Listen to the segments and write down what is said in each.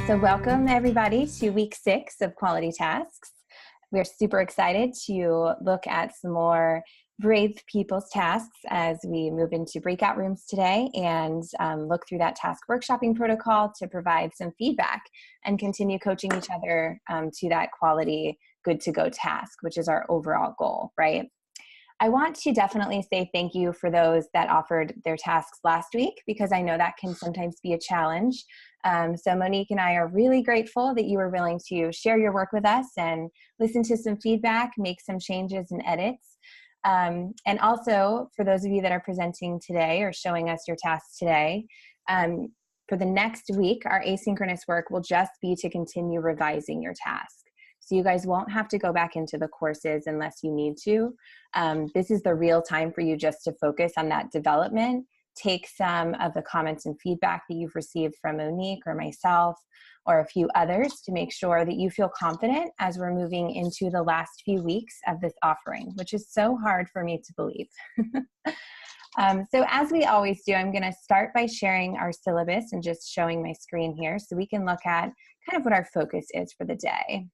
So welcome everybody to week 6 of Quality Tasks. We're super excited to look at some more brave people's tasks as we move into breakout rooms today and look through that task workshopping protocol to provide some feedback and continue coaching each other to that quality good to go task, which is our overall goal, right? I want to definitely say thank you for those that offered their tasks last week, because I know that can sometimes be a challenge. So Monique and I are really grateful that you were willing to share your work with us and listen to some feedback, make some changes and edits. And also for those of you that are presenting today or showing us your tasks today, for the next week, our asynchronous work will just be to continue revising your task. So you guys won't have to go back into the courses unless you need to. This is the real time for you just to focus on that development. Take some of the comments and feedback that you've received from Monique or myself or a few others to make sure that you feel confident as we're moving into the last few weeks of this offering, which is so hard for me to believe. So as we always do, I'm going to start by sharing our syllabus and just showing my screen here so we can look at kind of what our focus is for the day.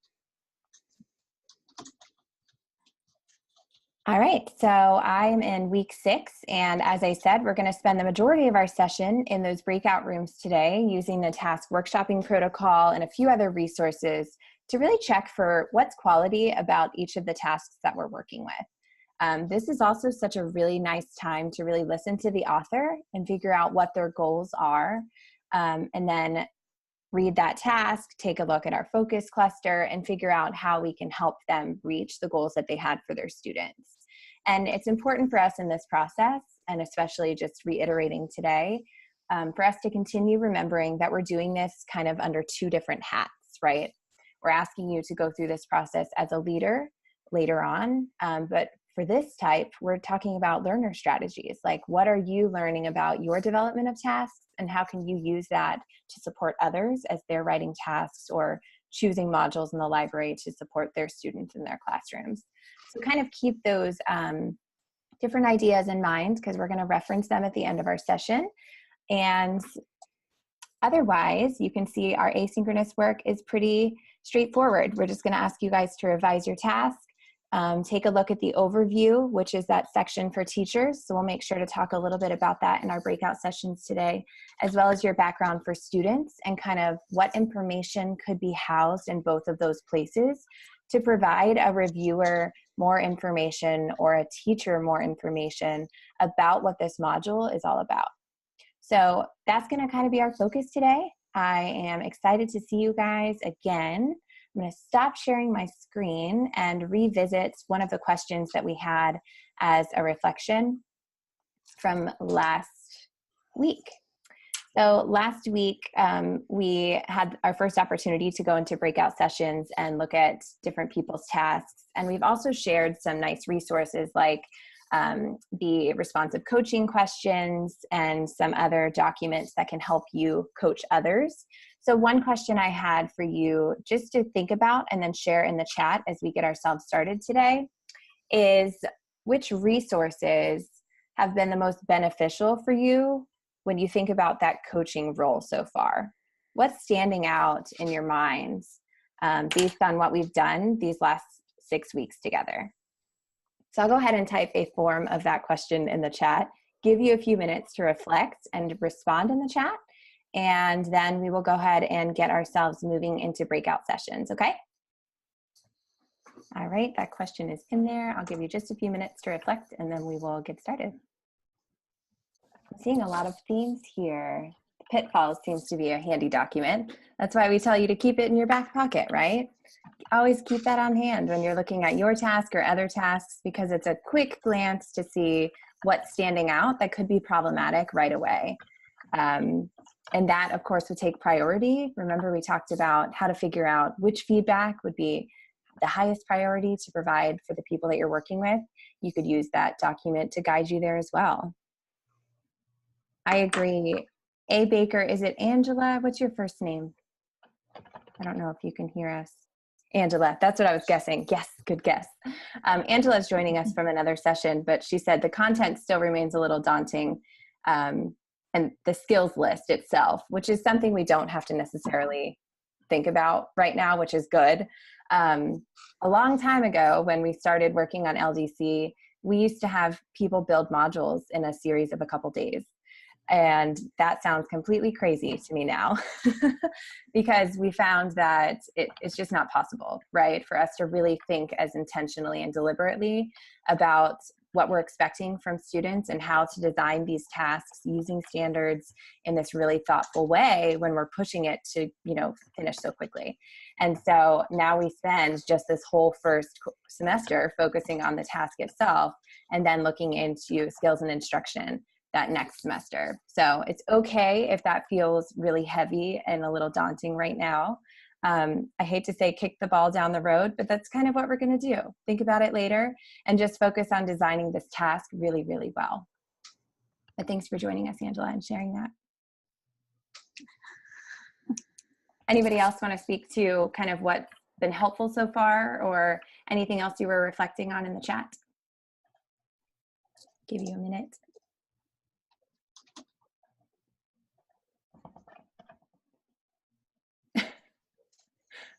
All right, so I'm in week 6, and as I said, we're going to spend the majority of our session in those breakout rooms today using the task workshopping protocol and a few other resources to really check for what's quality about each of the tasks that we're working with. This is also such a really nice time to really listen to the author and figure out what their goals are, and then read that task, take a look at our focus cluster, and figure out how we can help them reach the goals that they had for their students. And it's important for us in this process, and especially just reiterating today, for us to continue remembering that we're doing this kind of under 2 different hats, right? We're asking you to go through this process as a leader later on, but for this type, we're talking about learner strategies, like what are you learning about your development of tasks and how can you use that to support others as they're writing tasks or choosing modules in the library to support their students in their classrooms. So kind of keep those different ideas in mind because we're going to reference them at the end of our session. And otherwise, you can see our asynchronous work is pretty straightforward. We're just going to ask you guys to revise your task. Take a look at the overview, which is that section for teachers. So we'll make sure to talk a little bit about that in our breakout sessions today, as well as your background for students and kind of what information could be housed in both of those places to provide a reviewer more information or a teacher more information about what this module is all about. So that's going to kind of be our focus today. I am excited to see you guys again. I'm going to stop sharing my screen and revisit one of the questions that we had as a reflection from last week. So last week, we had our first opportunity to go into breakout sessions and look at different people's tasks. And we've also shared some nice resources like the responsive coaching questions and some other documents that can help you coach others. So one question I had for you just to think about and then share in the chat as we get ourselves started today is which resources have been the most beneficial for you when you think about that coaching role so far? What's standing out in your minds based on what we've done these last 6 weeks together? So I'll go ahead and type a form of that question in the chat, give you a few minutes to reflect and respond in the chat, and then we will go ahead and get ourselves moving into breakout sessions, okay? All right, that question is in there. I'll give you just a few minutes to reflect and then we will get started. I'm seeing a lot of themes here. Pitfalls seems to be a handy document. That's why we tell you to keep it in your back pocket, right? Always keep that on hand when you're looking at your task or other tasks because it's a quick glance to see what's standing out that could be problematic right away. And that, of course, would take priority. Remember, we talked about how to figure out which feedback would be the highest priority to provide for the people that you're working with. You could use that document to guide you there as well. I agree. A. Baker, is it Angela? What's your first name? I don't know if you can hear us. Angela, that's what I was guessing. Yes, good guess. Angela is joining us from another session, but she said the content still remains a little daunting, and the skills list itself, which is something we don't have to necessarily think about right now, which is good. A long time ago, when we started working on LDC, we used to have people build modules in a series of a couple days. And that sounds completely crazy to me now because we found that it's just not possible, right? For us to really think as intentionally and deliberately about what we're expecting from students and how to design these tasks using standards in this really thoughtful way when we're pushing it to, finish so quickly. And so now we spend just this whole first semester focusing on the task itself and then looking into skills and instruction that next semester. So it's okay if that feels really heavy and a little daunting right now. I hate to say kick the ball down the road, but that's kind of what we're going to do. Think about it later and just focus on designing this task really, really well. But thanks for joining us, Angela, and sharing that. Anybody else want to speak to kind of what's been helpful so far or anything else you were reflecting on in the chat? Give you a minute.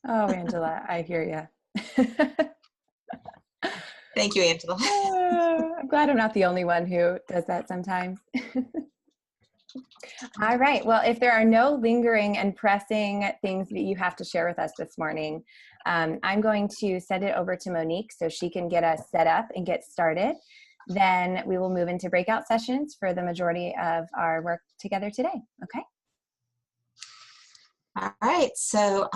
Oh, Angela, I hear you. Thank you, Angela. I'm glad I'm not the only one who does that sometimes. All right. Well, if there are no lingering and pressing things that you have to share with us this morning, I'm going to send it over to Monique so she can get us set up and get started. Then we will move into breakout sessions for the majority of our work together today. Okay. All right. So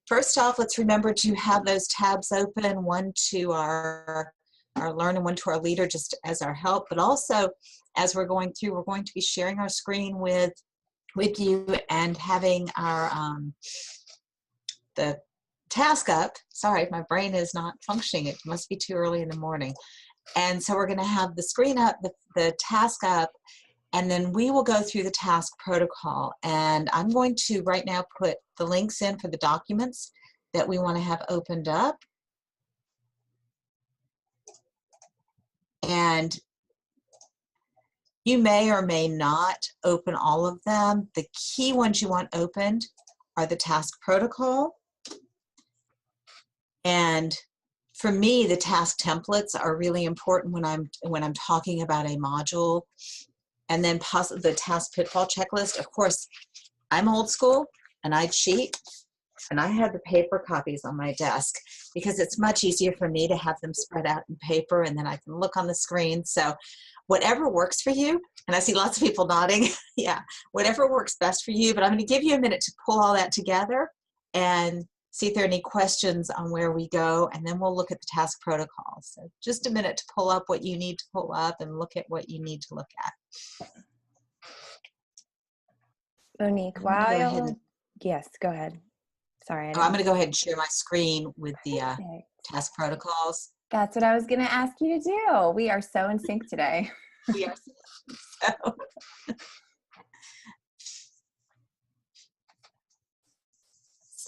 first off, let's remember to have those tabs open, one to our learn and one to our leader just as our help, but also as we're going through, we're going to be sharing our screen with you and having our the task up. Sorry, my brain is not functioning. It must be too early in the morning. And so we're going to have the screen up, the task up, and then we will go through the task protocol. And I'm going to right now put the links in for the documents that we want to have opened up. And you may or may not open all of them. The key ones you want opened are the task protocol. And for me, the task templates are really important when I'm talking about a module. And then the task pitfall checklist. Of course, I'm old school and I cheat, and I have the paper copies on my desk because it's much easier for me to have them spread out in paper and then I can look on the screen. So whatever works for you, and I see lots of people nodding, yeah, whatever works best for you, but I'm going to give you a minute to pull all that together and see if there are any questions on where we go, and then we'll look at the task protocol. So just a minute to pull up what you need to pull up and look at what you need to look at. Monique, yes, go ahead. Sorry. I'm going to go ahead and share my screen with the task protocols. That's what I was going to ask you to do. We are so in sync today. We are so.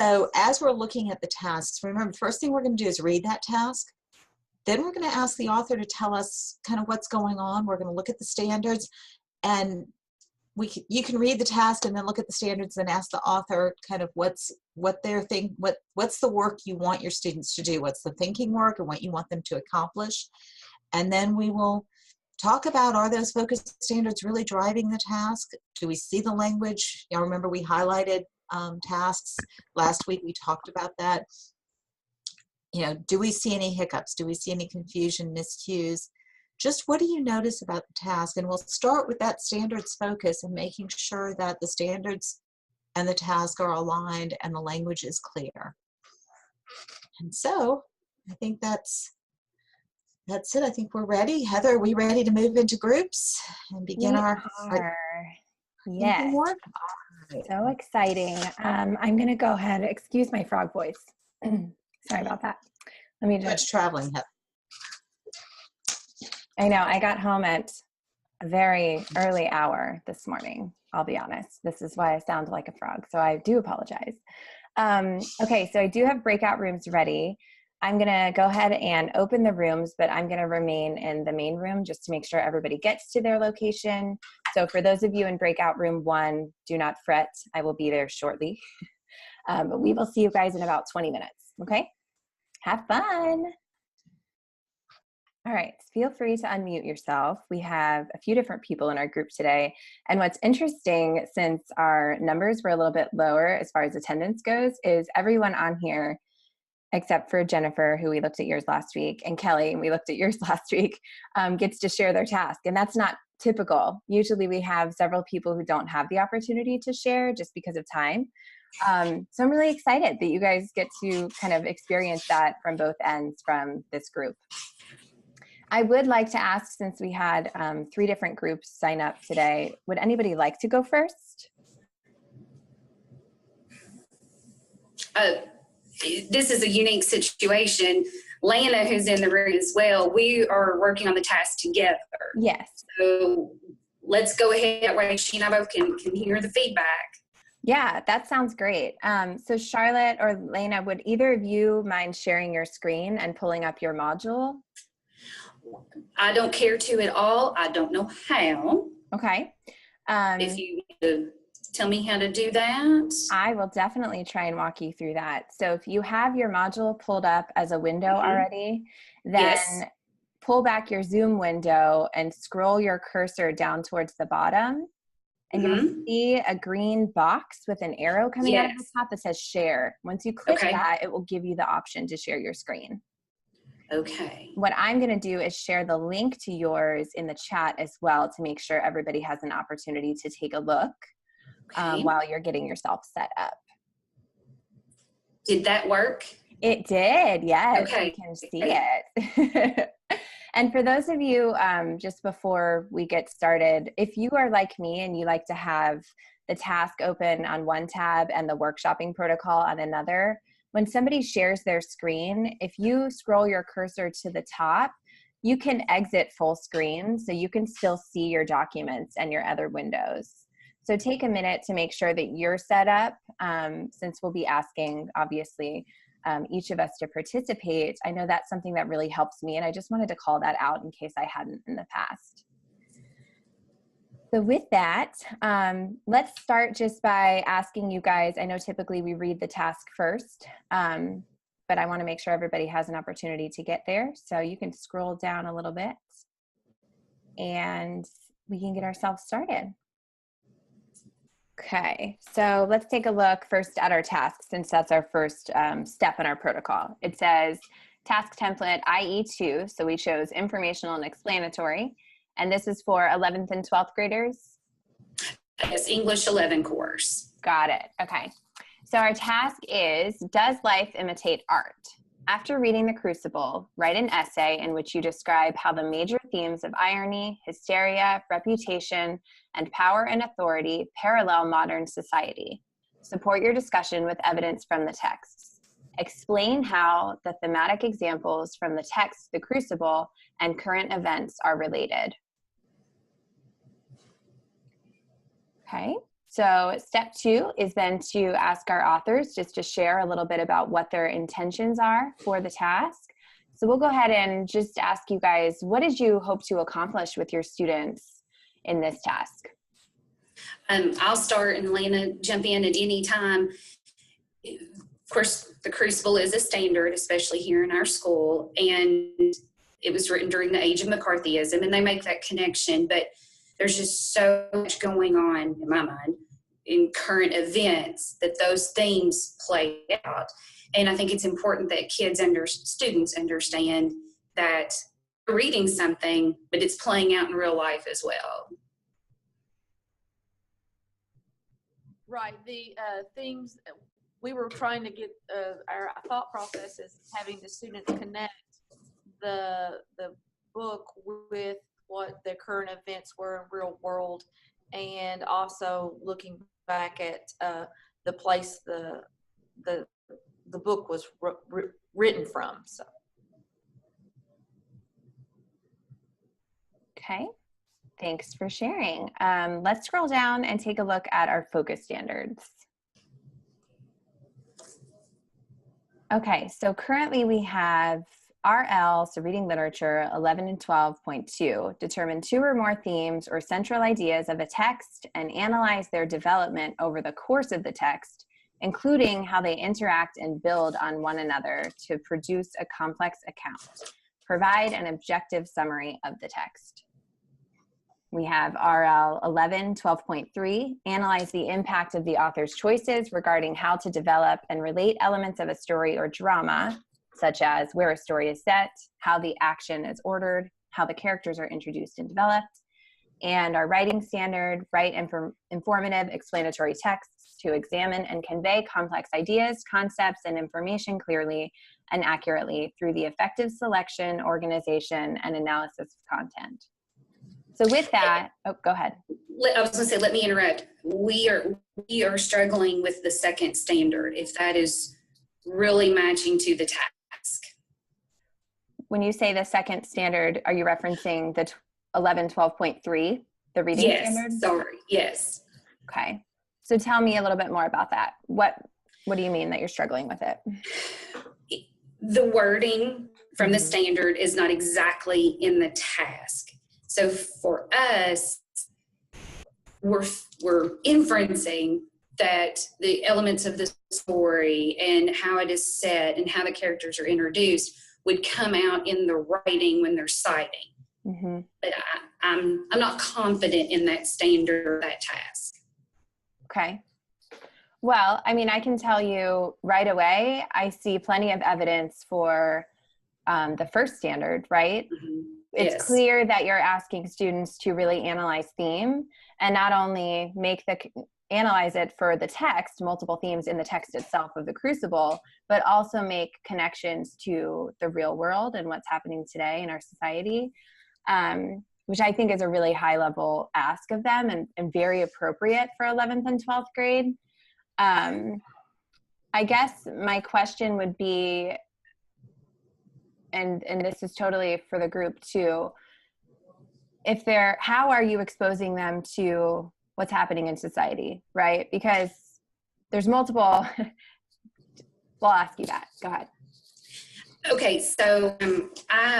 So as we're looking at the tasks, remember, the first thing we're going to do is read that task. Then we're going to ask the author to tell us kind of what's going on. We're going to look at the standards, and you can read the task and then look at the standards and ask the author kind of what's the work you want your students to do, what's the thinking work and what you want them to accomplish. And then we will talk about, are those focus standards really driving the task? Do we see the language? You know, remember we highlighted tasks last week. We talked about that. You know, do we see any hiccups? Do we see any confusion, miscues? Just what do you notice about the task? And we'll start with that standards focus and making sure that the standards and the task are aligned and the language is clear. And so I think that's it. I think we're ready. Heather, are we ready to move into groups and begin our yes. Work? So exciting. I'm going to go ahead. Excuse my frog voice. Sorry about that. Let me just. Much traveling, Heather. I know. I got home at a very early hour this morning. I'll be honest. This is why I sound like a frog. So I do apologize. Okay. So I do have breakout rooms ready. I'm going to go ahead and open the rooms, but I'm going to remain in the main room just to make sure everybody gets to their location. So for those of you in breakout room 1, do not fret. I will be there shortly. But we will see you guys in about 20 minutes, okay? Have fun. All right, feel free to unmute yourself. We have a few different people in our group today. And what's interesting, since our numbers were a little bit lower as far as attendance goes, is everyone on here, except for Jennifer, who we looked at yours last week, and Kelly, and we looked at yours last week, gets to share their task. And that's not typical. Usually we have several people who don't have the opportunity to share just because of time. So I'm really excited that you guys get to kind of experience that from both ends from this group. I would like to ask, since we had 3 different groups sign up today, would anybody like to go first? This is a unique situation. Lana, who's in the room as well, we are working on the task together. Yes. So let's go ahead. That way she and I both can hear the feedback. Yeah, that sounds great. So Charlotte or Lana, would either of you mind sharing your screen and pulling up your module? I don't care to at all. I don't know how. Okay. If you tell me how to do that. I will definitely try and walk you through that. So if you have your module pulled up as a window already, then Yes. pull back your Zoom window and scroll your cursor down towards the bottom. And you'll see a green box with an arrow coming out of the top that says share. Once you click that, it will give you the option to share your screen. Okay. What I'm going to do is share the link to yours in the chat as well to make sure everybody has an opportunity to take a look while you're getting yourself set up. Did that work? It did, yes. Okay. You can see it. And for those of you, just before we get started, if you are like me and you like to have the task open on one tab and the workshopping protocol on another, when somebody shares their screen, if you scroll your cursor to the top, you can exit full screen so you can still see your documents and your other windows. So take a minute to make sure that you're set up, since we'll be asking, obviously, each of us to participate. I know that's something that really helps me, and I just wanted to call that out in case I hadn't in the past. So with that, let's start just by asking you guys, I know typically we read the task first, but I want to make sure everybody has an opportunity to get there. So you can scroll down a little bit and we can get ourselves started. Okay, so let's take a look first at our task, since that's our first step in our protocol. It says task template IE2, so we chose informational and explanatory, and this is for 11th and 12th graders? Yes, English 11 course. Got it, okay. So our task is, does life imitate art? After reading The Crucible, write an essay in which you describe how the major themes of irony, hysteria, reputation, and power and authority parallel modern society. Support your discussion with evidence from the texts. Explain how the thematic examples from the text, The Crucible, and current events are related. Okay. So step 2 is then to ask our authors just to share a little bit about what their intentions are for the task. So we'll go ahead and just ask you guys, what did you hope to accomplish with your students in this task? I'll start and Lana jump in at any time. Of course, The Crucible is a standard, especially here in our school, and it was written during the age of McCarthyism, and they make that connection, but there's just so much going on in my mind in current events that those themes play out. And I think it's important that students understand that they're reading something, but it's playing out in real life as well. Right. The themes we were trying to get, our thought process is having the students connect the book with what the current events were in real world, and also looking back at the place the book was written from. So. Okay, thanks for sharing. Let's scroll down and take a look at our focus standards. Okay, so currently we have RL, so reading literature, 11 and 12.2, determine 2 or more themes or central ideas of a text and analyze their development over the course of the text including how they interact and build on one another to produce a complex account. Provide an objective summary of the text. We have RL 11, 12.3, analyze the impact of the author's choices regarding how to develop and relate elements of a story or drama, such as where a story is set, how the action is ordered, how the characters are introduced and developed. And our writing standard, write informative explanatory texts to examine and convey complex ideas, concepts, and information clearly and accurately through the effective selection, organization, and analysis of content. So with that, oh, go ahead. I was going to say, let me interrupt. We are struggling with the second standard, if that is really matching to the task. When you say the second standard, are you referencing the 11.12.3, the reading standard? Yes, sorry, yes. Okay. So tell me a little bit more about that. What do you mean that you're struggling with it? The wording from the standard is not exactly in the task. So for us, we're inferencing that the elements of the story and how it is set and how the characters are introduced would come out in the writing when they're citing. Mm-hmm. But I'm not confident in that standard or that task. Okay. Well, I mean, I can tell you right away, I see plenty of evidence for the first standard, right? Mm-hmm. It's clear that you're asking students to really analyze theme and not only analyze it for the text, multiple themes in the text itself of the Crucible, but also make connections to the real world and what's happening today in our society, which I think is a really high level ask of them and very appropriate for 11th and 12th grade. I guess my question would be, and this is totally for the group too, how are you exposing them to what's happening in society, right? Because there's multiple, we'll ask you that. Go ahead. Okay, so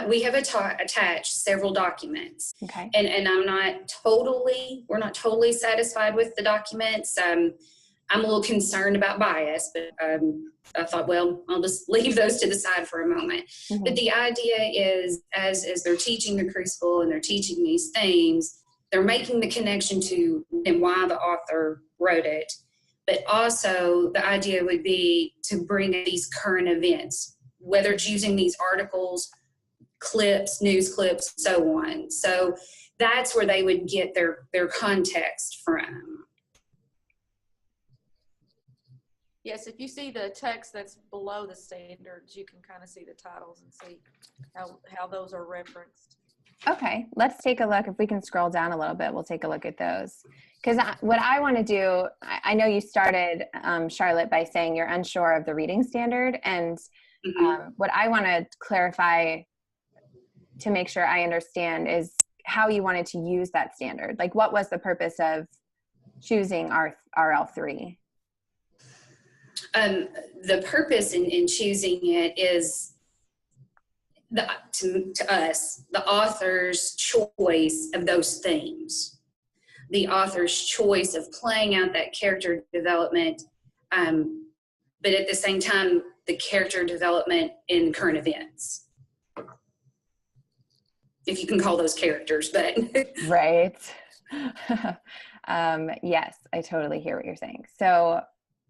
we have attached several documents. Okay. And we're not totally satisfied with the documents. I'm a little concerned about bias, but I thought, well, I'll just leave those to the side for a moment. Mm-hmm. But the idea is, as they're teaching the Crucible and they're teaching these themes, they're making the connection to and why the author wrote it. But also the idea would be to bring these current events, whether it's using these articles, clips, news clips, so on. So that's where they would get their context from. Yes, if you see the text that's below the standards, you can kind of see the titles and see how those are referenced. Okay, let's take a look. If we can scroll down a little bit, we'll take a look at those. Because what I want to do, I know you started, Charlotte, by saying you're unsure of the reading standard. And what I want to clarify to make sure I understand is how you wanted to use that standard. Like, what was the purpose of choosing RL3? The purpose in choosing it is to us, the author's choice of those themes, the author's choice of playing out that character development, but at the same time, the character development in current events. If you can call those characters, but. Right. Yes, I totally hear what you're saying. So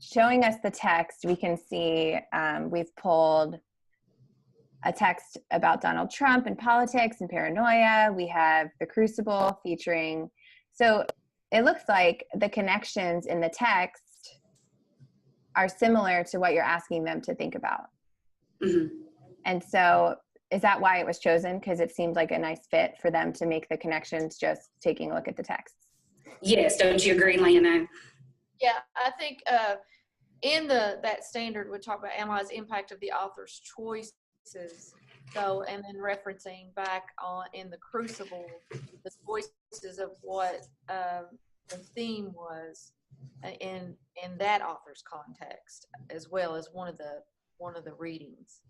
showing us the text, we can see we've pulled a text about Donald Trump and politics and paranoia. We have the Crucible featuring. So it looks like the connections in the text are similar to what you're asking them to think about. Mm-hmm. And so is that why it was chosen? Because it seemed like a nice fit for them to make the connections just taking a look at the texts. Yes, don't you agree, Lana? Yeah, I think in that standard, we talk about analyze the impact of the author's choices. So, and then referencing back in the Crucible, the choices of what the theme was in that author's context, as well as one of the readings.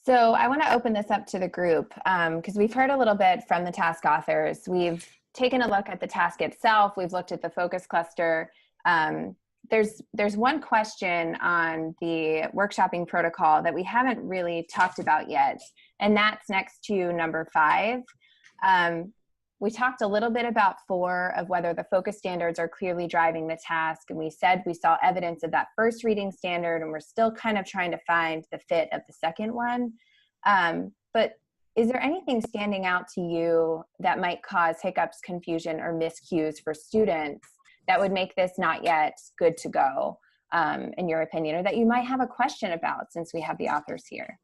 So I want to open this up to the group because we've heard a little bit from the task authors. We've taken a look at the task itself. We've looked at the focus cluster. there's one question on the workshopping protocol that we haven't really talked about yet, and that's next to number 5. We talked a little bit about 4 of whether the focus standards are clearly driving the task, and we said we saw evidence of that first reading standard, and we're still kind of trying to find the fit of the second one. But is there anything standing out to you that might cause hiccups, confusion, or miscues for students that would make this not yet good to go, in your opinion, or that you might have a question about since we have the authors here?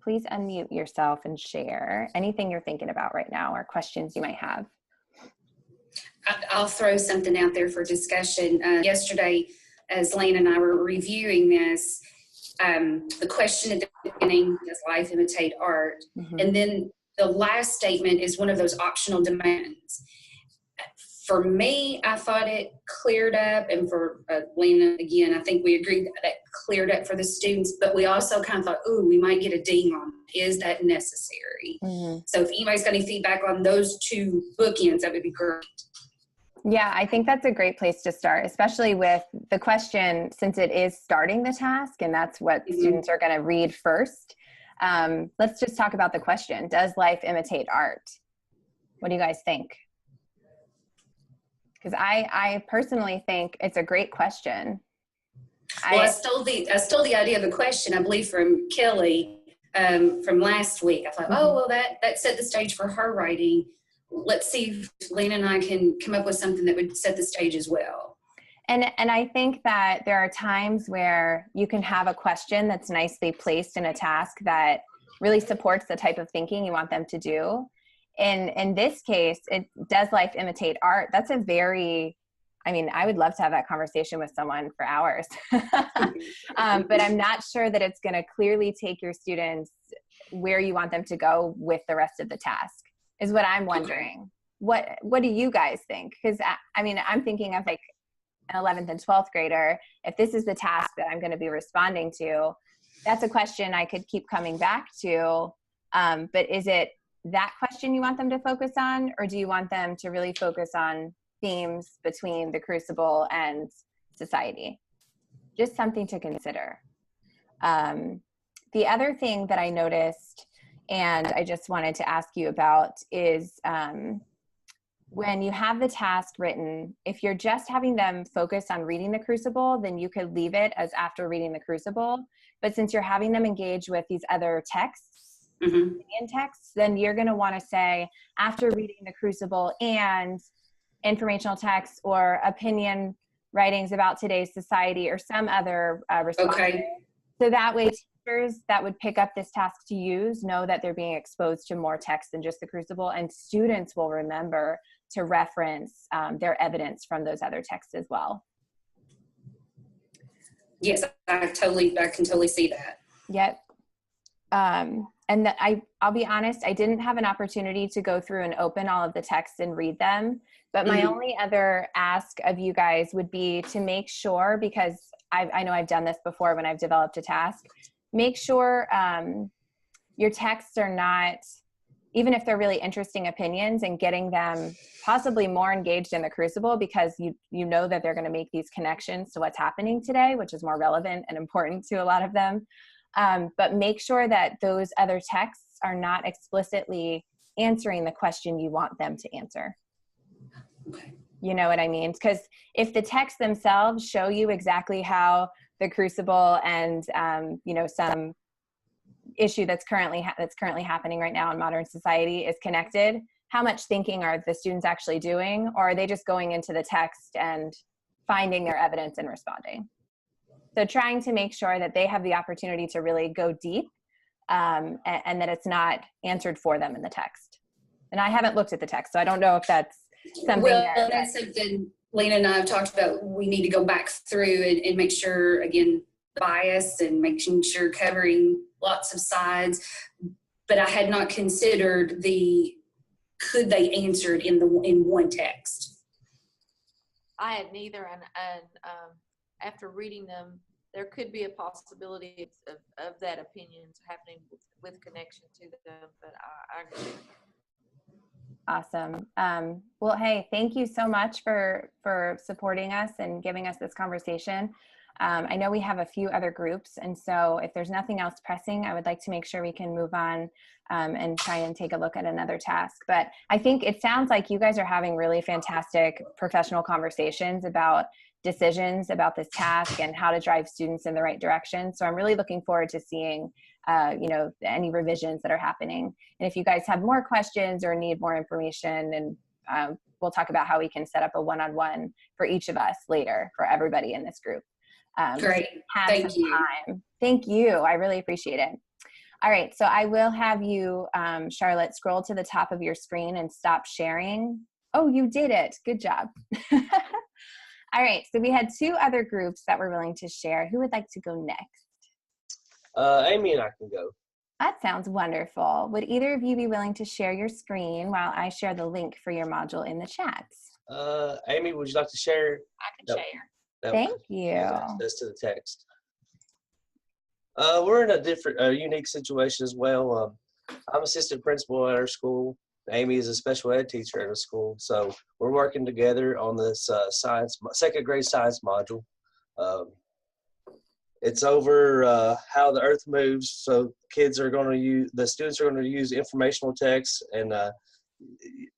Please unmute yourself and share anything you're thinking about right now or questions you might have. I'll throw something out there for discussion. Yesterday, as Lane and I were reviewing this, the question at the beginning, does life imitate art? Mm-hmm. And then the last statement is one of those optional demands. For me, I thought it cleared up, and for Lena, again, I think we agreed that cleared up for the students, but we also kind of thought, ooh, we might get a ding on it. Is that necessary? Mm-hmm. So if anybody's got any feedback on those 2 bookends, that would be great. Yeah, I think that's a great place to start, especially with the question, since it is starting the task, and that's what Mm-hmm. students are going to read first. Let's just talk about the question. Does life imitate art? What do you guys think? Because I personally think it's a great question. Well, I stole the idea of the question, I believe, from Kelly from last week. I thought, oh, well, that set the stage for her writing. Let's see if Lena and I can come up with something that would set the stage as well. And I think that there are times where you can have a question that's nicely placed in a task that really supports the type of thinking you want them to do. In this case, it does life imitate art. That's a very, I mean, I would love to have that conversation with someone for hours, but I'm not sure that it's going to clearly take your students where you want them to go with the rest of the task, is what I'm wondering. What do you guys think? Because I mean, I'm thinking of like an 11th and 12th grader. If this is the task that I'm going to be responding to, that's a question I could keep coming back to. But is it that question you want them to focus on, or do you want them to really focus on themes between the crucible and society? Just something to consider. The other thing that I noticed, and I just wanted to ask you about, is when you have the task written, if you're just having them focus on reading the crucible, then you could leave it as after reading the crucible. But since you're having them engage with these other texts, Mm-hmm. in texts, then you're going to want to say after reading the crucible and informational texts or opinion writings about today's society or some other response. Okay. So that way teachers that would pick up this task to use know that they're being exposed to more text than just the crucible, and students will remember to reference their evidence from those other texts as well. Yes, I can totally see that. Yep. And that I'll be honest, I didn't have an opportunity to go through and open all of the texts and read them. But my only other ask of you guys would be to make sure, because I know I've done this before when I've developed a task, make sure your texts are not, even if they're really interesting opinions, and getting them possibly more engaged in the crucible, because you know that they're going to make these connections to what's happening today, which is more relevant and important to a lot of them. But make sure that those other texts are not explicitly answering the question you want them to answer. Okay. You know what I mean? Because if the texts themselves show you exactly how the crucible and some issue that's currently happening right now in modern society is connected, how much thinking are the students actually doing, or are they just going into the text and finding their evidence and responding? So trying to make sure that they have the opportunity to really go deep, and that it's not answered for them in the text. And I haven't looked at the text, so I don't know if that's something that's something Lena and I have talked about. We need to go back through and make sure, again, bias and making sure covering lots of sides. But I had not considered could they answer it in one text? I had neither, and after reading them, there could be a possibility of that opinions happening with connection to them, but I agree. Awesome. Well, hey, thank you so much for supporting us and giving us this conversation. I know we have a few other groups, and so if there's nothing else pressing, I would like to make sure we can move on and try and take a look at another task. But I think it sounds like you guys are having really fantastic professional conversations about decisions about this task and how to drive students in the right direction. So I'm really looking forward to seeing any revisions that are happening. And if you guys have more questions or need more information, and we'll talk about how we can set up a one-on-one for each of us later for everybody in this group. Great. Thank you. Time. Thank you. I really appreciate it. All right. So I will have you, Charlotte, scroll to the top of your screen and stop sharing. Oh, you did it. Good job. All right. So we had two other groups that were willing to share. Who would like to go next? Amy and I can go. That sounds wonderful. Would either of you be willing to share your screen while I share the link for your module in the chats? Amy, would you like to share? I can share. Thank you. Access to the text. We're in a unique situation as well. I'm assistant principal at our school. Amy is a special ed teacher at a school. So we're working together on this second grade science module. It's over how the earth moves. So the students are going to use informational text and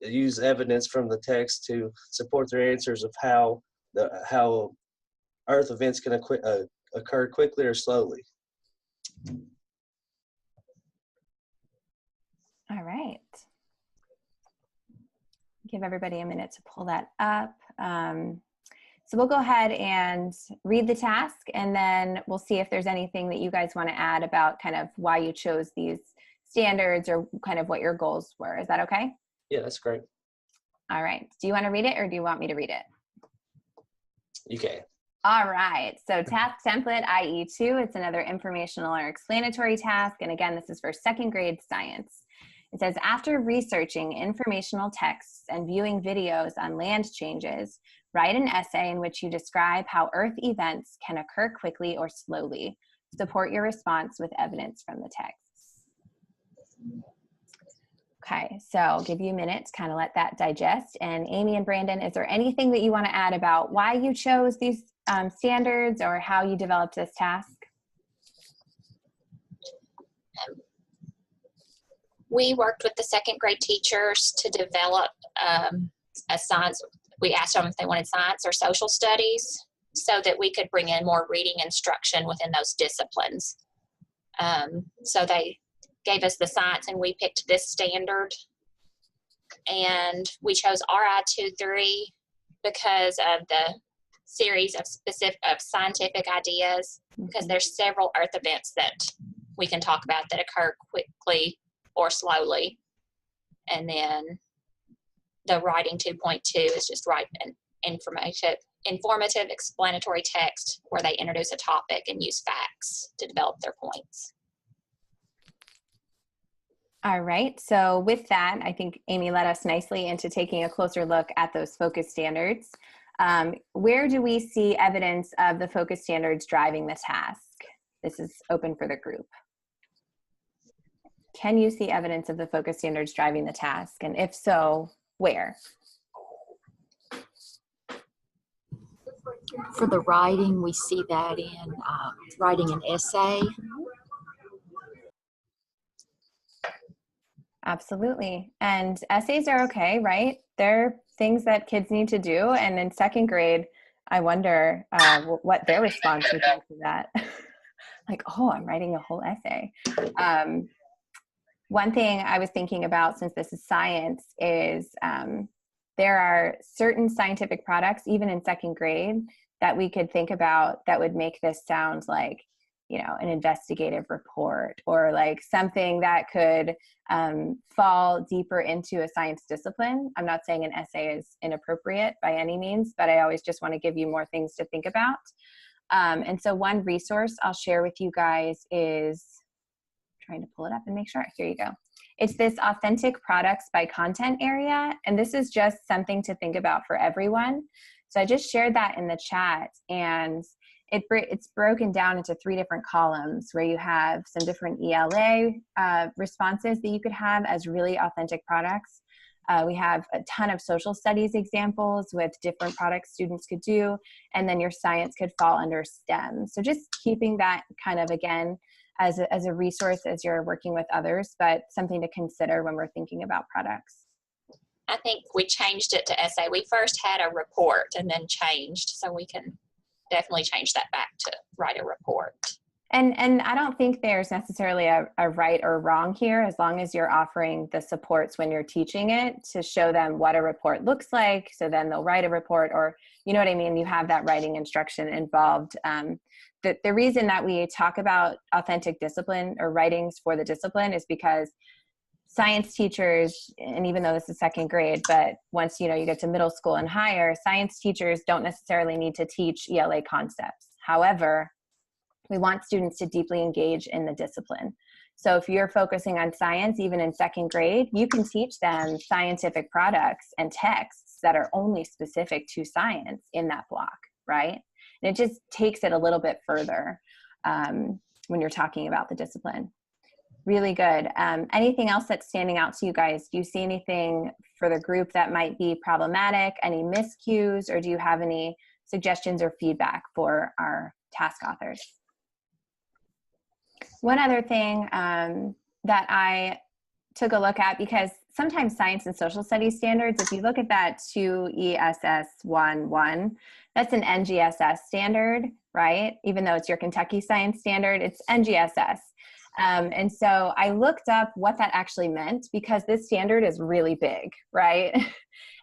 use evidence from the text to support their answers of how earth events can occur quickly or slowly. All right. Give everybody a minute to pull that up. So we'll go ahead and read the task, and then we'll see if there's anything that you guys want to add about kind of why you chose these standards or kind of what your goals were. Is that okay? Yeah, that's great. All right. Do you want to read it, or do you want me to read it? You can. All right. So task template IE2, it's another informational or explanatory task. And again, this is for second grade science. It says, after researching informational texts and viewing videos on land changes, write an essay in which you describe how Earth events can occur quickly or slowly. Support your response with evidence from the text. Okay, so I'll give you a minute to kind of let that digest. And Amy and Brandon, is there anything that you want to add about why you chose these standards or how you developed this task? We worked with the second grade teachers to develop a science. We asked them if they wanted science or social studies so that we could bring in more reading instruction within those disciplines. So they gave us the science and we picked this standard. And we chose RI23 because of the series of scientific ideas, because there's several Earth events that we can talk about that occur quickly or slowly. And then the writing 2.2 is just write an informative explanatory text where they introduce a topic and use facts to develop their points. All right, so with that, I think Amy led us nicely into taking a closer look at those focus standards. Where do we see evidence of the focus standards driving the task? This is open for the group. Can you see evidence of the focus standards driving the task? And if so, where? For the writing, we see that in writing an essay. Absolutely. And essays are okay, right? They're things that kids need to do. And in second grade, I wonder what their response would be to that. Like, oh, I'm writing a whole essay. One thing I was thinking about, since this is science, is there are certain scientific products, even in second grade, that we could think about that would make this sound like, you know, an investigative report, or like something that could fall deeper into a science discipline. I'm not saying an essay is inappropriate by any means, but I always just want to give you more things to think about. And so one resource I'll share with you guys is, trying to pull it up and make sure, here you go. It's this authentic products by content area. And this is just something to think about for everyone. So I just shared that in the chat, and it's broken down into 3 different columns where you have some different ELA responses that you could have as really authentic products. We have a ton of social studies examples with different products students could do, and then your science could fall under STEM. So just keeping that kind of, again, as a resource as you're working with others, but something to consider when we're thinking about products. I think we changed it to essay. We first had a report and then changed, so we can definitely change that back to write a report. And I don't think there's necessarily a right or wrong here, as long as you're offering the supports when you're teaching it to show them what a report looks like, so then they'll write a report, or you know what I mean, you have that writing instruction involved. The reason that we talk about authentic discipline or writings for the discipline is because science teachers, and even though this is second grade, but once you get to middle school and higher, science teachers don't necessarily need to teach ELA concepts. However, we want students to deeply engage in the discipline. So if you're focusing on science, even in second grade, you can teach them scientific products and texts that are only specific to science in that block, right? And it just takes it a little bit further when you're talking about the discipline. Really good. Anything else that's standing out to you guys? Do you see anything for the group that might be problematic, any miscues, or do you have any suggestions or feedback for our task authors? One other thing that I took a look at, because sometimes science and social studies standards, if you look at that 2ESS11, that's an NGSS standard, right? Even though it's your Kentucky Science Standard, it's NGSS. And so I looked up what that actually meant, because this standard is really big, right?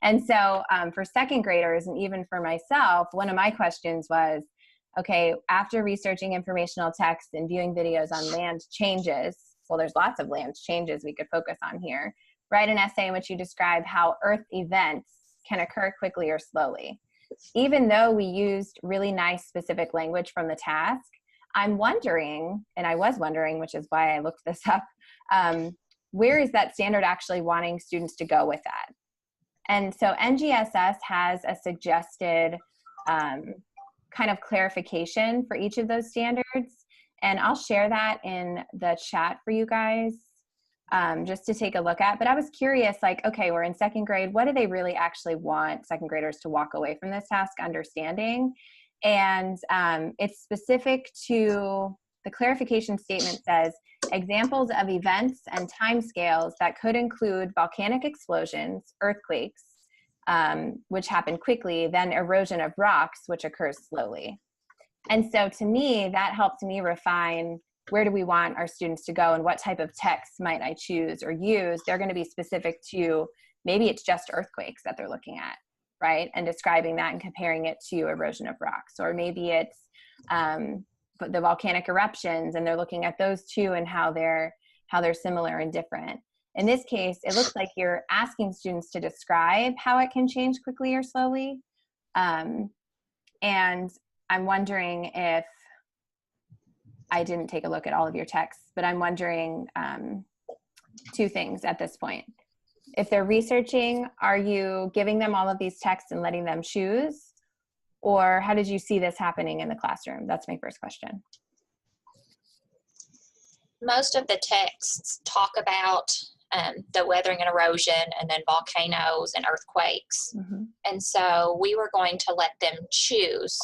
And so for second graders, and even for myself, one of my questions was, okay, after researching informational text and viewing videos on land changes, well, there's lots of land changes we could focus on here. Write an essay in which you describe how Earth events can occur quickly or slowly. Even though we used really nice specific language from the task, I'm wondering, and I was wondering, which is why I looked this up, where is that standard actually wanting students to go with that? And so NGSS has a suggested kind of clarification for each of those standards. And I'll share that in the chat for you guys just to take a look at. But I was curious, like, okay, we're in second grade. What do they really actually want second graders to walk away from this task understanding? And it's specific to, the clarification statement says, examples of events and timescales that could include volcanic explosions, earthquakes, which happen quickly, then erosion of rocks, which occurs slowly. And so to me, that helped me refine, where do we want our students to go and what type of text might I choose or use? They're going to be specific to, maybe it's just earthquakes that they're looking at, right? And describing that and comparing it to erosion of rocks. Or maybe it's the volcanic eruptions, and they're looking at those two and how they're similar and different. In this case, it looks like you're asking students to describe how it can change quickly or slowly. And I'm wondering if, I didn't take a look at all of your texts, but I'm wondering two things at this point. If they're researching, are you giving them all of these texts and letting them choose? Or how did you see this happening in the classroom? That's my first question. Most of the texts talk about the weathering and erosion, and then volcanoes and earthquakes. Mm-hmm. And so we were going to let them choose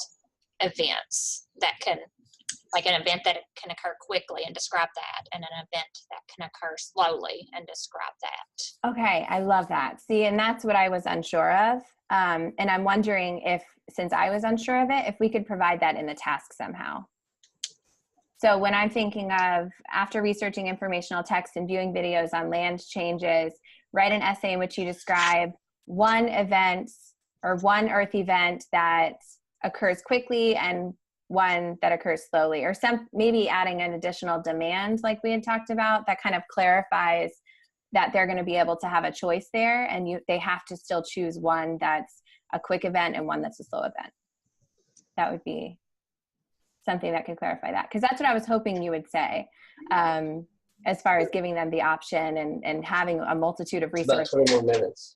events that can, like an event that can occur quickly and describe that, and an event that can occur slowly and describe that. Okay, I love that. See, and that's what I was unsure of. And I'm wondering if, since I was unsure of it, if we could provide that in the task somehow. So when I'm thinking of, after researching informational text and viewing videos on land changes, write an essay in which you describe one event or one Earth event that occurs quickly and one that occurs slowly, or maybe adding an additional demand like we had talked about that kind of clarifies that they're going to be able to have a choice there, and they have to still choose one that's a quick event and one that's a slow event. That would be something that could clarify that, because that's what I was hoping you would say, as far as giving them the option and having a multitude of resources. About 20 more minutes.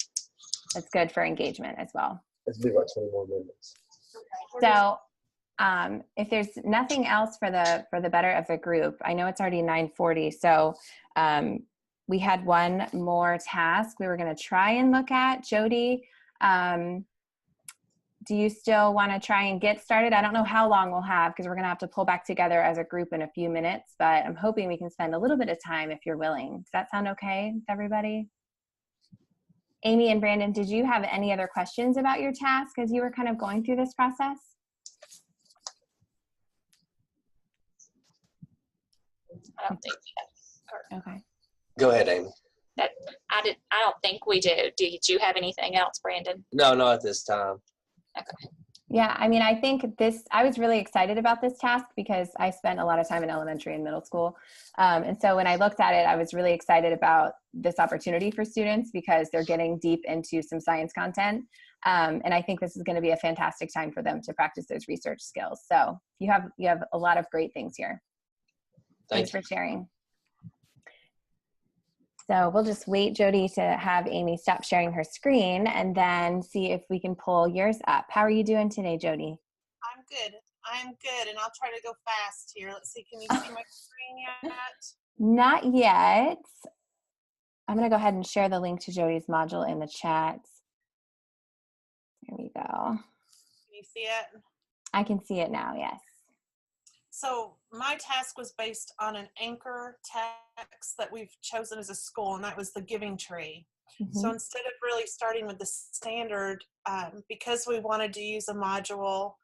That's good for engagement as well. Let's do about 20 more minutes. So if there's nothing else for the better of the group, I know it's already 9:40, so we had one more task we were going to try and look at. Jody, do you still want to try and get started? I don't know how long we'll have because we're going to have to pull back together as a group in a few minutes, but I'm hoping we can spend a little bit of time if you're willing. Does that sound okay with everybody? Amy and Brandon, did you have any other questions about your task as you were kind of going through this process? I don't think Okay. Go ahead, Amy. that I don't think we do. Did you have anything else, Brandon? No, not at this time. Okay. Yeah, I mean, I think I was really excited about this task because I spent a lot of time in elementary and middle school. And so when I looked at it, I was really excited about this opportunity for students because they're getting deep into some science content. And I think this is going to be a fantastic time for them to practice those research skills. So you have a lot of great things here. Thanks for sharing. So we'll just wait, Jody, to have Amy stop sharing her screen and then see if we can pull yours up. How are you doing today, Jody? I'm good, and I'll try to go fast here. Let's see, can you see my screen yet? Not yet. I'm going to go ahead and share the link to Jody's module in the chat. There we go. Can you see it? I can see it now, yes. So my task was based on an anchor text that we've chosen as a school, and that was the Giving Tree. Mm-hmm. So instead of really starting with the standard, because we wanted to use a module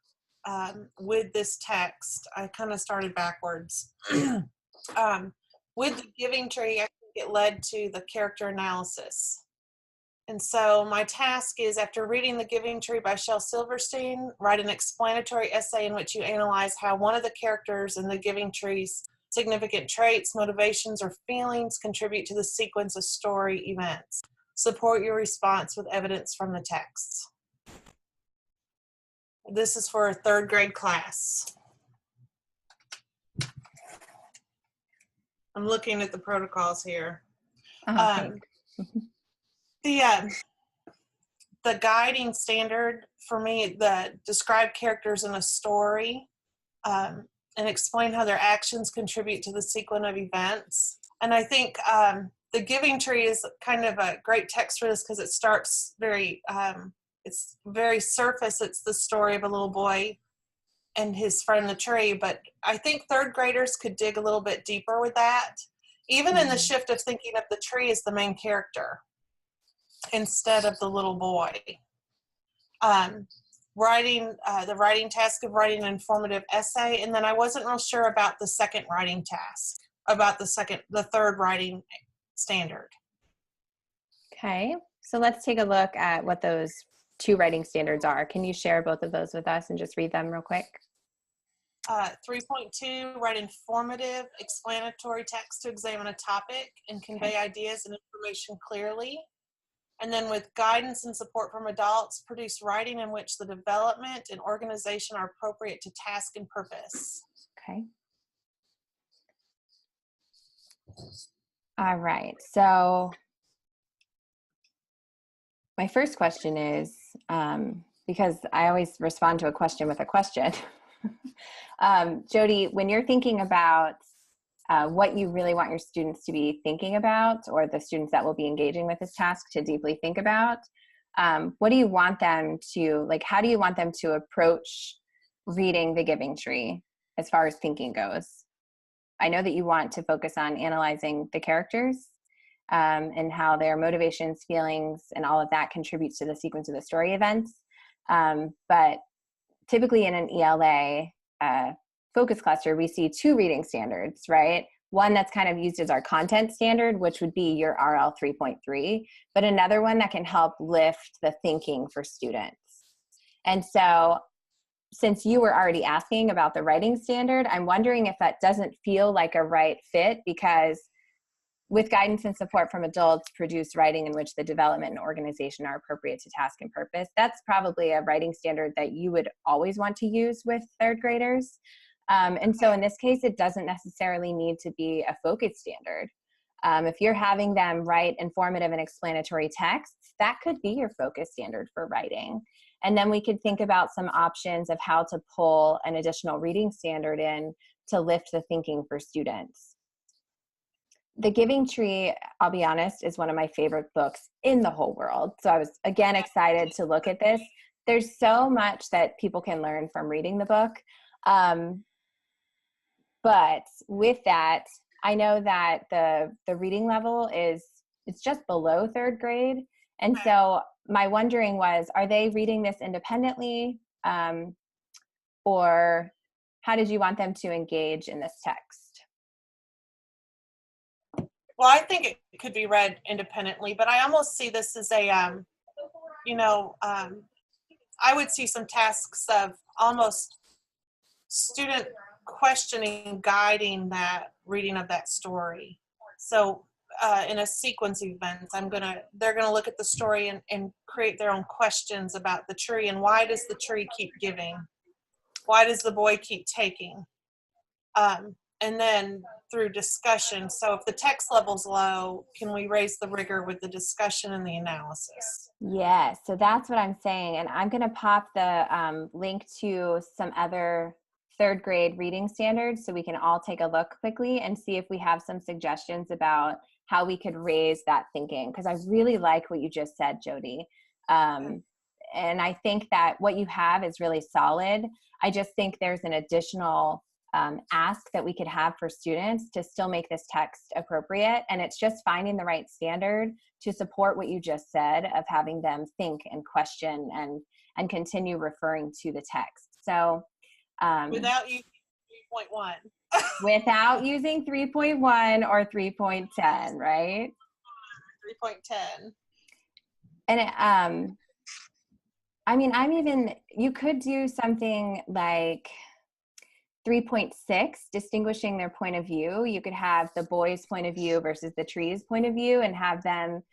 with this text, I kind of started backwards. With the Giving Tree, I think it led to the character analysis. And so my task is, after reading The Giving Tree by Shel Silverstein, write an explanatory essay in which you analyze how one of the characters in The Giving Tree's significant traits, motivations, or feelings contribute to the sequence of story events. Support your response with evidence from the text. This is for a 3rd grade class. I'm looking at the protocols here. The guiding standard for me, the describe characters in a story and explain how their actions contribute to the sequence of events. And I think the Giving Tree is kind of a great text for this because it starts it's very surface. It's the story of a little boy and his friend the tree, but I think 3rd graders could dig a little bit deeper with that, even in the shift of thinking of the tree as the main character instead of the little boy. The writing task of writing an informative essay, and then I wasn't real sure about the second writing task, about the 3rd writing standard. Okay, so let's take a look at what those 2 writing standards are. Can you share both of those with us and just read them real quick? 3.2, write informative, explanatory text to examine a topic and convey ideas and information clearly. And then with guidance and support from adults, produce writing in which the development and organization are appropriate to task and purpose. Okay. All right, so my first question is, because I always respond to a question with a question. Jody, when you're thinking about what you really want your students to be thinking about, or the students that will be engaging with this task to deeply think about, what do you want them to, how do you want them to approach reading The Giving Tree as far as thinking goes? I know that you want to focus on analyzing the characters and how their motivations, feelings, and all of that contributes to the sequence of the story events. But typically in an ELA focus cluster, we see 2 reading standards, right? One that's kind of used as our content standard, which would be your RL 3.3, but another one that can help lift the thinking for students. And so since you were already asking about the writing standard, I'm wondering if that doesn't feel like a right fit, because with guidance and support from adults, produce writing in which the development and organization are appropriate to task and purpose. That's probably a writing standard that you would always want to use with 3rd graders. And so in this case, it doesn't necessarily need to be a focus standard. If you're having them write informative and explanatory texts, that could be your focus standard for writing. And then we could think about some options of how to pull an additional reading standard in to lift the thinking for students. The Giving Tree, I'll be honest, is one of my favorite books in the whole world. So I was, again, excited to look at this. There's so much that people can learn from reading the book. But with that, I know that the reading level it's just below third grade. And so my wondering was, are they reading this independently? Or how did you want them to engage in this text? Well, I think it could be read independently, but I almost see this as a, I would see some tasks of almost student questioning, guiding that reading of that story. So in a sequence of events, they're gonna look at the story and create their own questions about the tree, and why does the tree keep giving? Why does the boy keep taking? And then through discussion. So if the text level's low, can we raise the rigor with the discussion and the analysis? Yes, so that's what I'm saying. And I'm going to pop the link to some other third grade reading standards so we can all take a look quickly and see if we have some suggestions about how we could raise that thinking. Because I really like what you just said, Jody. And I think that what you have is really solid. I just think there's an additional ask that we could have for students to still make this text appropriate. And it's just finding the right standard to support what you just said of having them think and question and continue referring to the text. So without using 3.1. Without using 3.1 or 3.10, right? 3.10. And I mean, you could do something like 3.6, distinguishing their point of view. You could have the boy's point of view versus the tree's point of view, and have them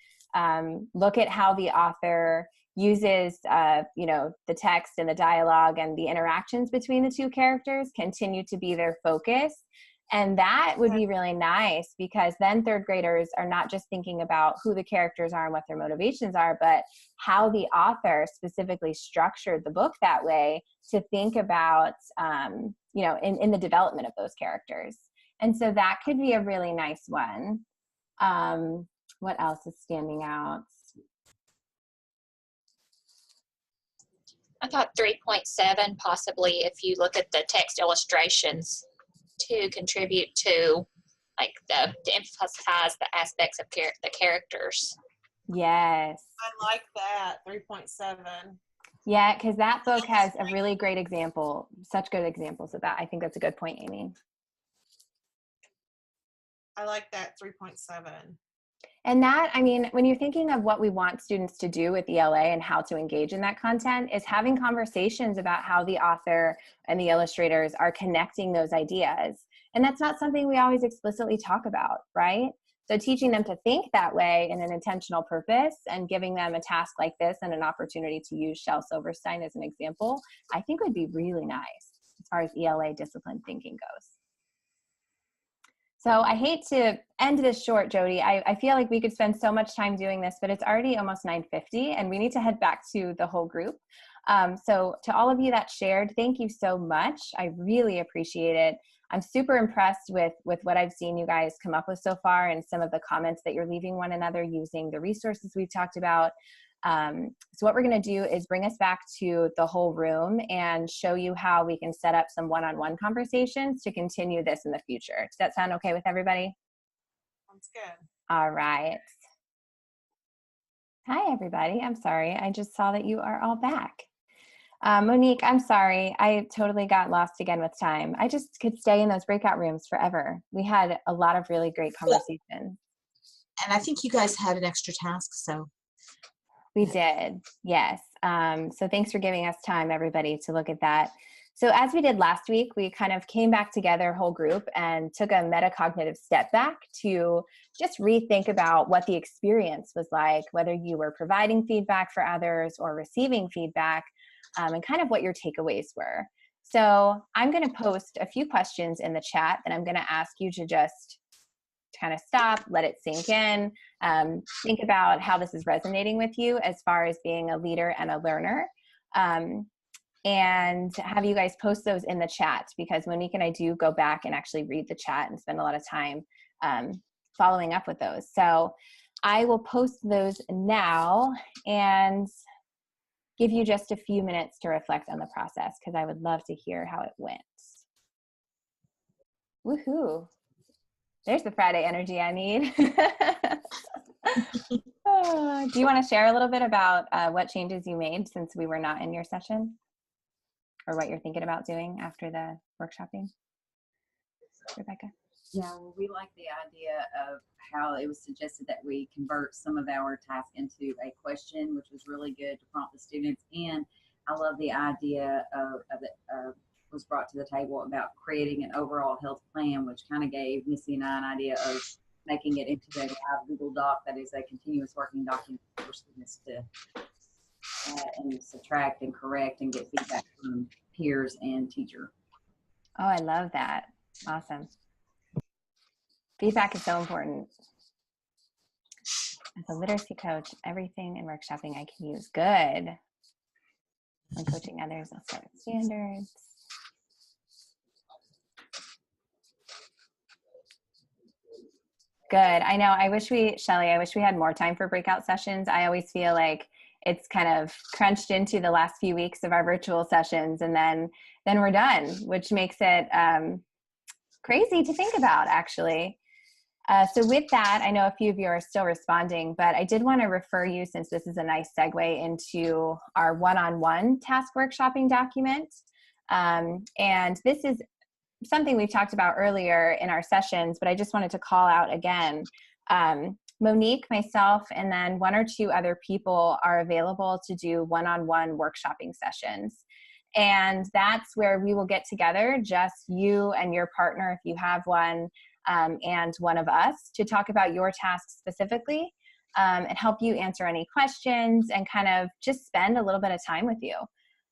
look at how the author uses, the text and the dialogue and the interactions between the two characters continue to be their focus. And that would be really nice, because then third graders are not just thinking about who the characters are and what their motivations are, but how the author specifically structured the book that way to think about, in the development of those characters. And so that could be a really nice one. What else is standing out? I thought 3.7 possibly, if you look at the text illustrations, to contribute to to emphasize the aspects of the characters. Yes. I like that, 3.7. Yeah, because that book has a really great example, such good examples of that. I think that's a good point, Amy. I like that, 3.7. And that, I mean, when you're thinking of what we want students to do with ELA and how to engage in that content, is having conversations about how the author and the illustrators are connecting those ideas. And that's not something we always explicitly talk about, right? So teaching them to think that way in an intentional purpose and giving them a task like this and an opportunity to use Shel Silverstein as an example, I think would be really nice as far as ELA discipline thinking goes. So I hate to end this short, Jody. I feel like we could spend so much time doing this, but it's already almost 9:50 and we need to head back to the whole group. So to all of you that shared, thank you so much. I really appreciate it. I'm super impressed with what I've seen you guys come up with so far, and some of the comments that you're leaving one another using the resources we've talked about. So what we're going to do is bring us back to the whole room and show you how we can set up some one-on-one conversations to continue this in the future. Does that sound okay with everybody? Sounds good. All right. Hi, everybody. I'm sorry. I just saw that you are all back. Monique, I'm sorry. I totally got lost again with time. I just could stay in those breakout rooms forever. We had a lot of really great conversations. And I think you guys had an extra task, so. We did, yes. So thanks for giving us time, everybody, to look at that. So as we did last week, we kind of came back together, whole group, and took a metacognitive step back to just rethink about what the experience was like, whether you were providing feedback for others or receiving feedback, and kind of what your takeaways were. So I'm going to post a few questions in the chat that I'm going to ask you to just kind of stop, let it sink in, think about how this is resonating with you as far as being a leader and a learner, and have you guys post those in the chat, because Monique and I do go back and actually read the chat and spend a lot of time following up with those. So I will post those now and give you just a few minutes to reflect on the process, because I would love to hear how it went. Woohoo. There's the Friday energy I need. Do you want to share a little bit about what changes you made since we were not in your session, or what you're thinking about doing after the workshopping? Rebecca? Yeah, well, we like the idea of how it was suggested that we convert some of our tasks into a question, which was really good to prompt the students. And I love the idea of it was brought to the table about creating an overall health plan, which kind of gave Missy and I an idea of making it into a live Google Doc that is a continuous working document for students to add and subtract and correct and get feedback from peers and teacher. Oh, I love that. Awesome. Feedback is so important. As a literacy coach, everything in workshopping I can use. Good. When coaching others, I'll start with standards. Good. I know. Shelley, I wish we had more time for breakout sessions. I always feel like it's kind of crunched into the last few weeks of our virtual sessions, and then we're done, which makes it crazy to think about, actually. So with that, I know a few of you are still responding, but I did want to refer you, since this is a nice segue, into our one-on-one task workshopping document. And this is something we've talked about earlier in our sessions, but I just wanted to call out again. Monique, myself, and then one or two other people are available to do one-on-one workshopping sessions. And that's where we will get together, just you and your partner, if you have one, and one of us, to talk about your tasks specifically, and help you answer any questions and kind of just spend a little bit of time with you.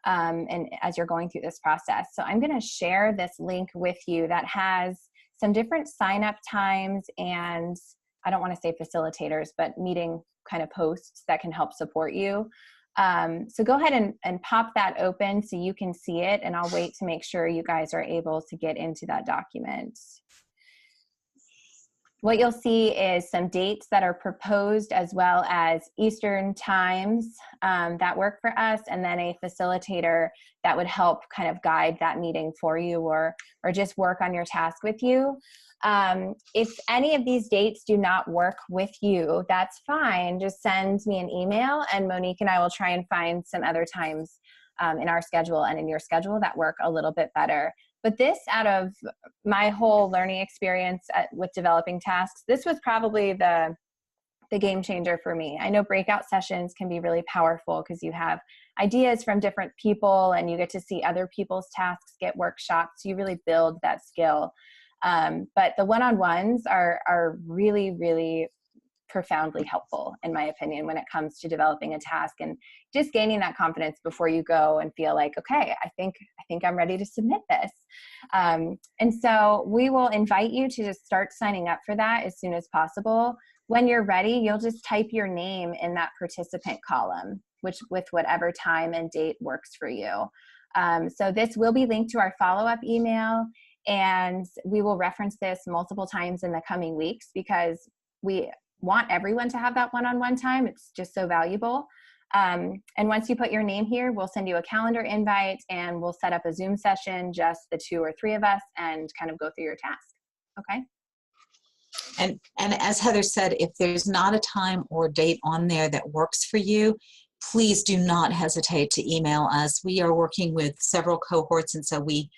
And as you're going through this process. So I'm going to share this link with you that has some different sign-up times, and I don't want to say facilitators, but meeting kind of posts that can help support you. So go ahead and pop that open so you can see it, and I'll wait to make sure you guys are able to get into that document. What you'll see is some dates that are proposed, as well as Eastern times that work for us, and then a facilitator that would help kind of guide that meeting for you, or just work on your task with you. If any of these dates do not work with you, that's fine. Just send me an email, and Monique and I will try and find some other times in our schedule and in your schedule that work a little bit better. But this, out of my whole learning experience with developing tasks, this was probably the game changer for me. I know breakout sessions can be really powerful because you have ideas from different people and you get to see other people's tasks get workshopped. So you really build that skill. But the one-on-ones are really, really profoundly helpful, in my opinion, when it comes to developing a task and just gaining that confidence before you go and feel like, okay, I think I'm ready to submit this. And so we will invite you to just start signing up for that as soon as possible. When you're ready, you'll just type your name in that participant column, with whatever time and date works for you. So this will be linked to our follow-up email, and we will reference this multiple times in the coming weeks because we want everyone to have that one-on-one time. It's just so valuable. And once you put your name here, we'll send you a calendar invite, and we'll set up a Zoom session, just the 2 or 3 of us, and kind of go through your task. Okay? And as Heather said, if there's not a time or date on there that works for you, please do not hesitate to email us. We are working with several cohorts, and so we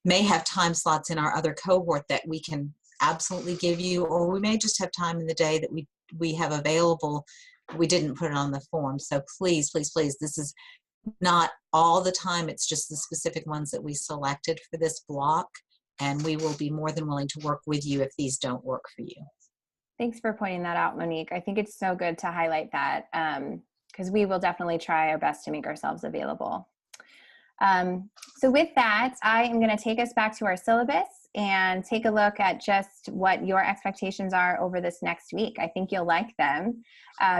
may have time slots in our other cohort that we can absolutely give you, or we may just have time in the day that we have available. We didn't put it on the form. So please, please, please, this is not all the time. It's just the specific ones that we selected for this block, and we will be more than willing to work with you if these don't work for you. Thanks for pointing that out, Monique. I think it's so good to highlight that, because we will definitely try our best to make ourselves available. So with that, I am going to take us back to our syllabus and take a look at just what your expectations are over this next week. I think you'll like them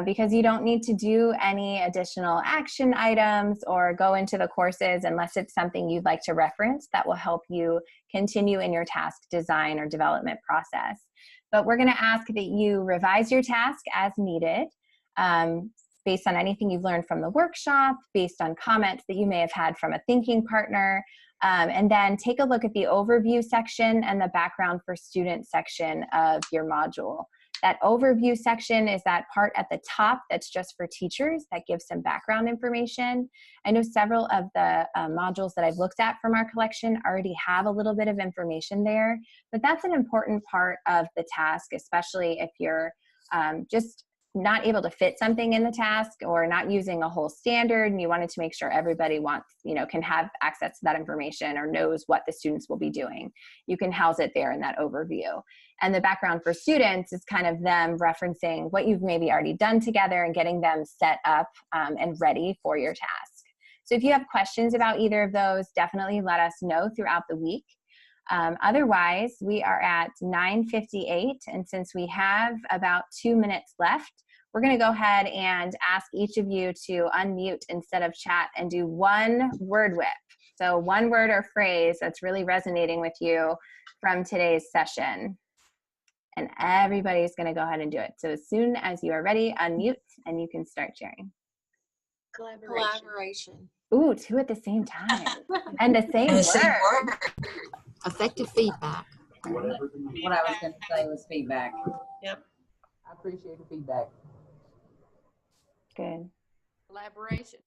because you don't need to do any additional action items or go into the courses unless it's something you'd like to reference that will help you continue in your task design or development process. but we're going to ask that you revise your task as needed, based on anything you've learned from the workshop, based on comments that you may have had from a thinking partner, and then take a look at the overview section and the background for students section of your module. That overview section is that part at the top that's just for teachers that gives some background information. I know several of the modules that I've looked at from our collection already have a little bit of information there, but that's an important part of the task, especially if you're just not able to fit something in the task or not using a whole standard and you wanted to make sure everybody can have access to that information or knows what the students will be doing. You can house it there in that overview. And the background for students is kind of them referencing what you've maybe already done together and getting them set up and ready for your task. So if you have questions about either of those, definitely let us know throughout the week. Otherwise, we are at 9:58, and since we have about 2 minutes left, we're going to go ahead and ask each of you to unmute instead of chat and do one word whip. So one word or phrase that's really resonating with you from today's session. And everybody's going to go ahead and do it. So as soon as you are ready, unmute and you can start sharing. Collaboration. Ooh, two at the same time. And the same word. Effective feedback. What I was going to say was feedback. Yep. I appreciate the feedback. Good. Collaboration.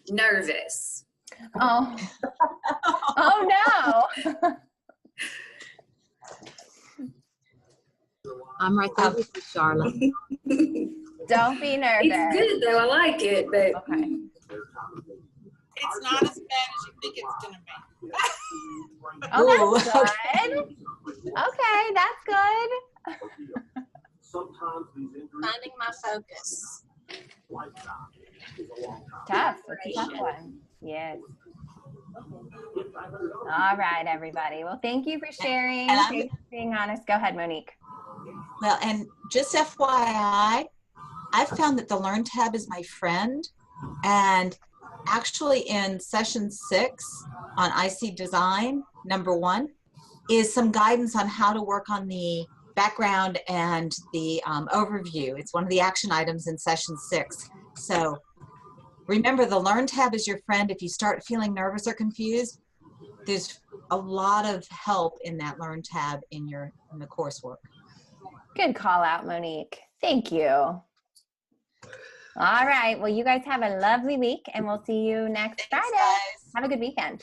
Nervous. Oh. Oh no. I'm right there with you, Charlotte. Don't be nervous. It's good though. I like it, but Okay. It's not as bad as you think it's going to be. Oh, that's good. Okay, that's good. Finding my focus. Tough. It's a tough one. Yes. All right, everybody. Well, thank you for sharing. Thanks for being honest. Go ahead, Monique. Well, and just FYI, I've found that the Learn tab is my friend. And actually in session 6 on IC Design, number 1, is some guidance on how to work on the background and the overview. It's one of the action items in session 6. So remember, the Learn tab is your friend. If you start feeling nervous or confused, there's a lot of help in that Learn tab in the coursework. Good call out, Monique. Thank you. All right. Well, you guys have a lovely week, and we'll see you next Friday. Have a good weekend.